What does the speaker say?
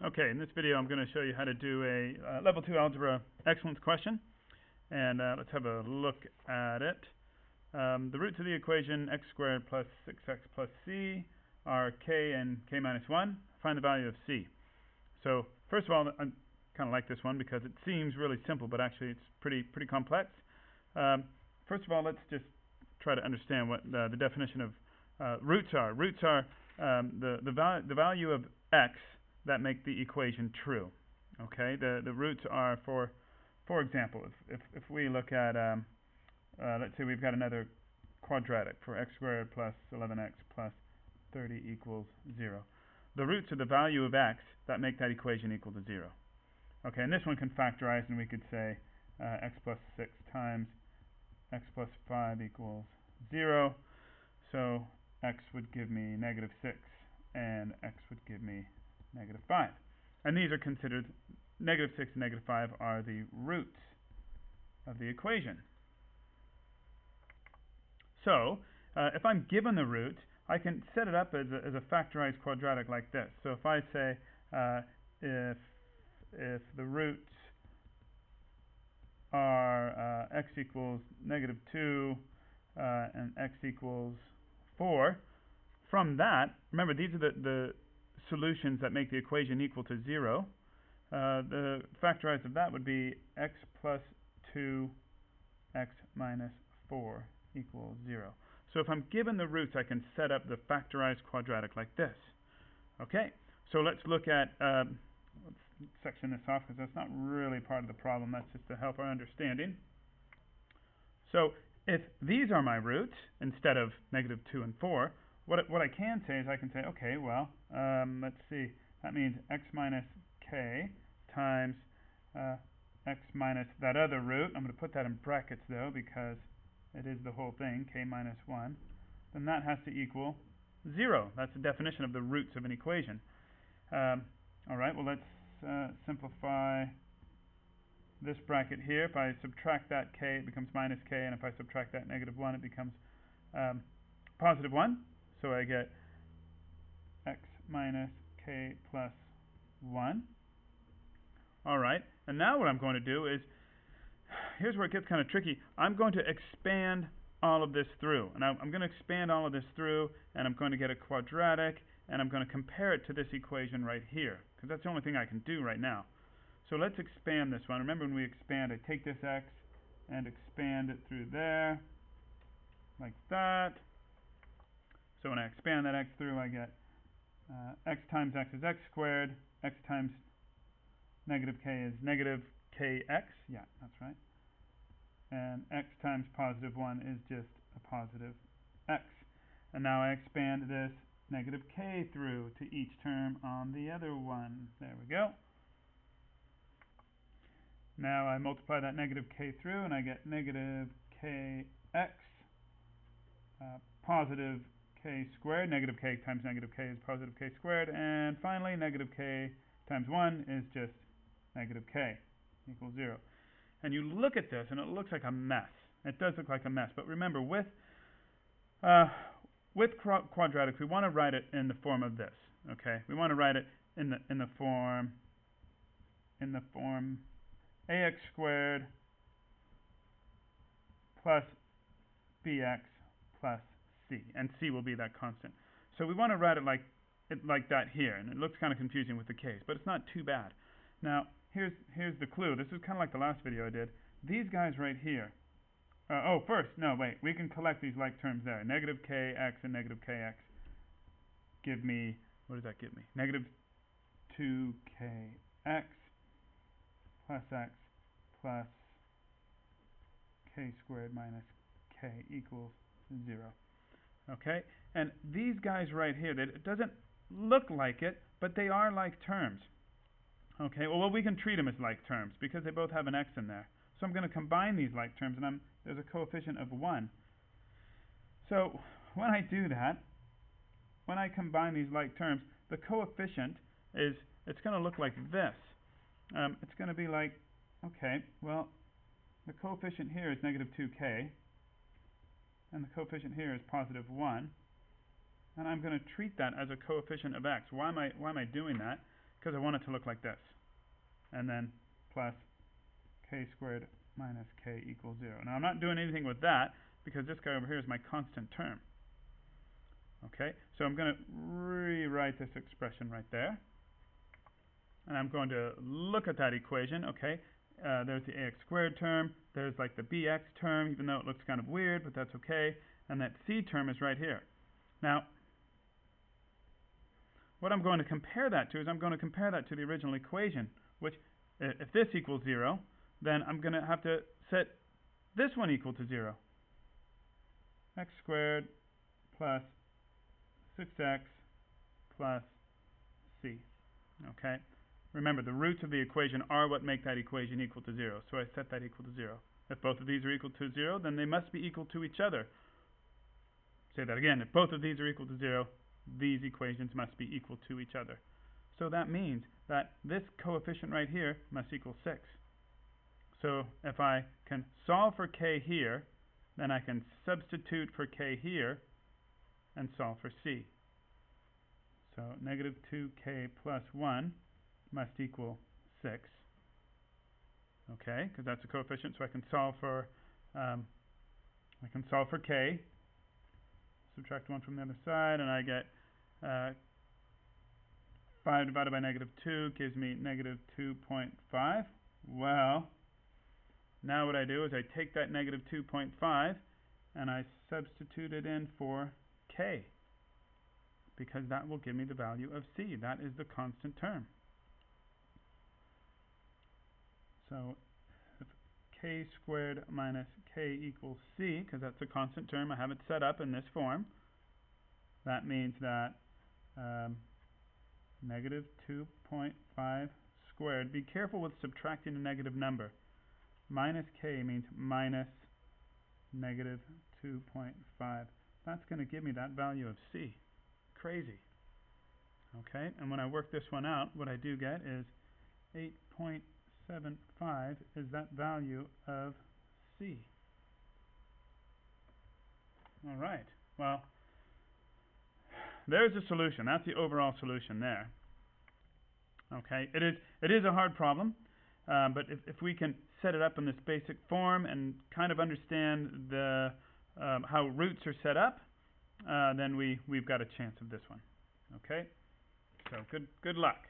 Okay, in this video I'm going to show you how to do a level 2 Algebra Excellence question, and let's have a look at it. The roots of the equation x squared plus 6x plus c are k and k minus 1. Find the value of c. So first of all, I kind of like this one because it seems really simple, but actually it's pretty complex. First of all, let's just try to understand what the definition of roots are. Roots are the value of x that make the equation true. Okay, the roots are, for example, if we look at let's say we've got another quadratic for x squared plus 11x plus 30 equals 0. The roots are the value of x that make that equation equal to 0. Okay, and this one can factorize, and we could say x plus 6 times x plus 5 equals 0. So x would give me negative 6, and x would give me negative 5. And these are considered, negative 6 and negative 5 are the roots of the equation. So if I'm given the root, I can set it up as a factorized quadratic like this. So if I say if the roots are x equals negative 2 and x equals 4, from that, remember these are the solutions that make the equation equal to 0. The factorized of that would be x plus 2 x minus 4 equals 0. So if I'm given the roots, I can set up the factorized quadratic like this. Okay, so let's look at, let's section this off because that's not really part of the problem, that's just to help our understanding. So if these are my roots, instead of negative 2 and 4, what I can say is I can say, okay, well, let's see, that means x minus k times x minus that other root. I'm going to put that in brackets though because it is the whole thing, k minus 1. Then that has to equal 0. That's the definition of the roots of an equation. All right, well, let's simplify this bracket here. If I subtract that k, it becomes minus k, and if I subtract that negative 1, it becomes positive 1. So I get x minus k plus 1. All right, and now what I'm going to do is, here's where it gets kind of tricky. I'm going to expand all of this through. And I'm going to expand all of this through, and I'm going to get a quadratic, and I'm going to compare it to this equation right here, because that's the only thing I can do right now. So let's expand this one. Remember when we expand, I take this x and expand it through there, like that. So when I expand that x through, I get x times x is x squared, x times negative k is negative kx, yeah, that's right. And x times positive 1 is just a positive x. And now I expand this negative k through to each term on the other one. There we go. Now I multiply that negative k through, and I get negative kx, positive k squared. Negative k times negative k is positive k squared. And finally, negative k times 1 is just negative k equals 0. And you look at this, and it looks like a mess. It does look like a mess. But remember, with quadratics, we want to write it in the form of this. Okay, we want to write it in the form ax squared plus bx plus c, and c will be that constant. So we want to write it like that here, and it looks kind of confusing with the k's, but it's not too bad. Now here's the clue. This is kind of like the last video I did. These guys right here. We can collect these like terms there. Negative kx and negative kx give me, what does that give me? Negative 2kx plus x plus k squared minus k equals 0. Okay, and these guys right here, it doesn't look like it, but they are like terms. Okay, well we can treat them as like terms because they both have an x in there. So I'm going to combine these like terms, and there's a coefficient of 1. So when I do that, when I combine these like terms, the coefficient it's going to look like this. It's going to be like, okay, well, the coefficient here is negative 2k, and the coefficient here is positive 1, and I'm going to treat that as a coefficient of x. Why am I doing that? because I want it to look like this. And then plus k squared minus k equals 0. Now I'm not doing anything with that because this guy over here is my constant term. Okay, so I'm going to rewrite this expression right there. And I'm going to look at that equation. Okay, there's the ax squared term, there's like the bx term, even though it looks kind of weird, but that's okay. And that c term is right here. Now, what I'm going to compare that to is I'm going to compare that to the original equation, which, if this equals 0, then I'm going to have to set this one equal to 0. X squared plus 6x plus c. Okay? Remember, the roots of the equation are what make that equation equal to 0, so I set that equal to 0. If both of these are equal to 0, then they must be equal to each other. Say that again. If both of these are equal to 0, these equations must be equal to each other. So that means that this coefficient right here must equal 6. So if I can solve for k here, then I can substitute for k here and solve for c. So negative 2k plus 1 must equal 6. Okay, because that's a coefficient, so I can solve for k. Subtract 1 from the other side, and I get 5 divided by negative 2 gives me negative 2.5. Well, now what I do is I take that negative 2.5 and I substitute it in for k, because that will give me the value of c. That is the constant term. So if k squared minus k equals c, because that's a constant term, I have it set up in this form. That means that negative 2.5 squared. Be careful with subtracting a negative number. Minus k means minus negative 2.5. That's going to give me that value of c. Crazy. Okay, and when I work this one out, what I do get is 8.75 is that value of c. All right, well, there's the solution. That's the overall solution there. Okay, it is a hard problem, but if we can set it up in this basic form and kind of understand the how roots are set up, then we've got a chance of this one. Okay, so good luck.